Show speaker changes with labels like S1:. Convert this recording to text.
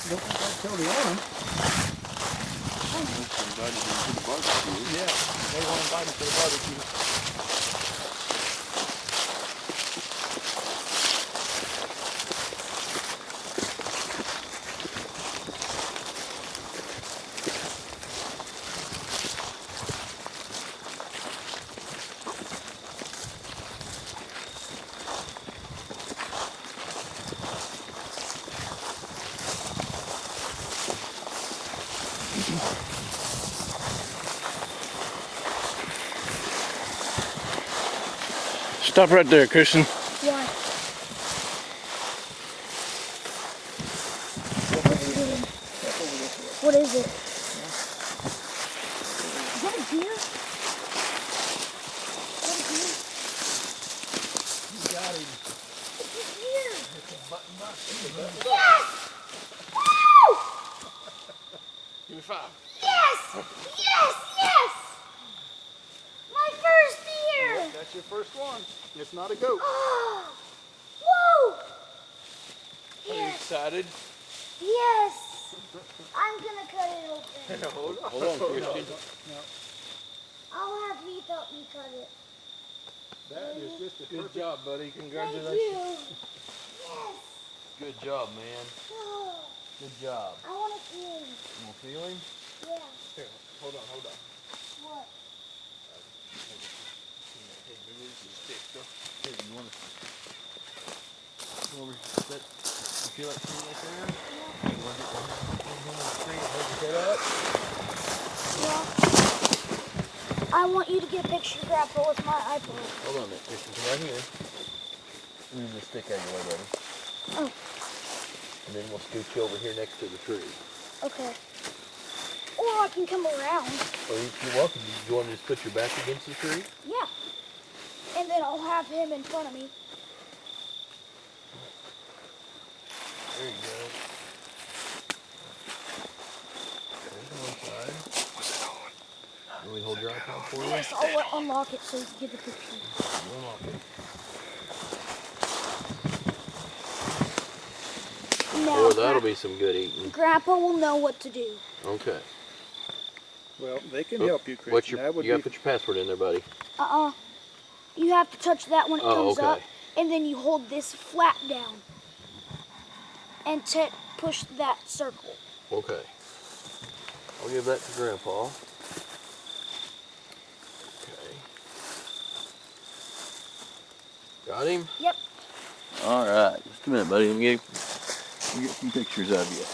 S1: Don't think I'd tell the owner.
S2: Invited him to the barbecue.
S1: Yeah, they want to invite him to the barbecue.
S3: Stop right there, Christian.
S4: Why? What's he doing? What is it? Is that a deer? Is that a deer?
S1: You got him.
S4: It's a deer!
S1: It's a button buck.
S4: Yes! Woo!
S3: Give me 5.
S4: Yes! Yes! Yes! My first deer!
S1: That's your first one. It's not a goat.
S4: Oh! Woo!
S3: Are you
S4: Yes!
S3: excited?
S4: Yes! I'm gonna cut it open.
S3: Hold on, Christian.
S4: I'll have Heath help me cut it.
S1: That is just a
S3: Good
S1: perfect.
S3: job, buddy.
S4: Thank
S3: Congratulations.
S4: you. Yes.
S3: Good job, man.
S4: Oh,
S3: Good job.
S4: I want to feel him.
S3: You want to feel him?
S4: Yeah.
S3: Here, hold on.
S4: What?
S3: Hey, maybe this is stick, though. Here, you want to go over that? You feel that tree right there?
S4: Yeah.
S3: You want to get the tree and hold your head up?
S4: Yeah. I want you to get a picture, Grandpa, with my iPhone.
S3: Hold on a minute, Christian. Come right here. Move the stick out of your way, buddy.
S4: Oh.
S3: And then we'll scoot you over here next to the tree.
S4: Okay. Or I can come around.
S3: Or you're welcome. You want to just put your back against the tree?
S4: Yeah. And then I'll have him in front of me.
S3: There you go. There's one side.
S2: Was it on?
S3: Can we hold your iPod for you?
S4: Yes, I'll unlock it so you can get the picture.
S3: You unlock it.
S4: Now,
S3: Boy, that'll be some good eating.
S4: Grandpa will know what to do.
S3: Okay.
S1: Well, they can
S3: Oh,
S1: help you, Christian.
S3: What's your?
S1: That would
S3: You got to
S1: be
S3: put your password in there, buddy.
S4: You have to touch that when it
S3: Oh,
S4: comes up,
S3: okay.
S4: and then you hold this flat down and push that circle.
S3: Okay. I'll give that to Grandpa. Okay. Got him?
S4: Yep.
S3: All right. Just a minute, buddy. Let me get some pictures of you.